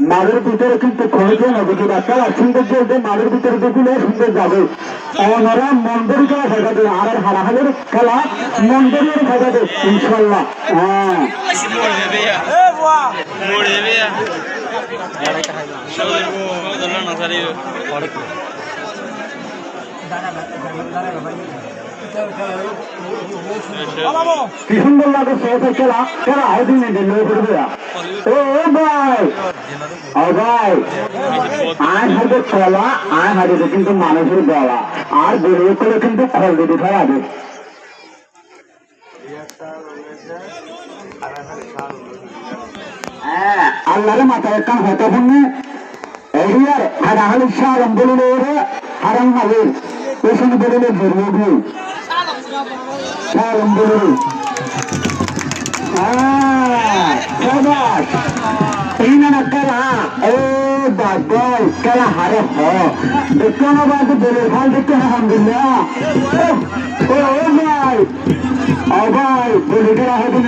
মাঠের ভিতরে কিন্তু খরচে নদী খেলা সুন্দর চলছে মাঠের ভিতরে দেখলে সুন্দর যাবে ওনারা মন্দির খেলা খেলাবে আর হারাহালের খেলা মন্দিরের খেলাবে ইনশাল্লাহ। হ্যাঁ কি সুন্দর লাগে সহজের খেলা খেলা হদিন ও ভাই ও ভাই আয় হাতে কলা আয় হাতে কিন্তু মানুষের গলা আর বেরিয়ে করে কিন্তু খল দিতে খারাপ আল্লাহরে মাথায় কান হতে শুনে এরিয়ার হারাহালি সারম বলিলে হারাম হালির পেছনে বলিলে জরুরি সারম বলিলে খেলা হারে দেখতে না বাদ বলে ভাল দেখতে আলহামদুলিল্লাহ ও ভাই ও ভাই বলে খেলা হবে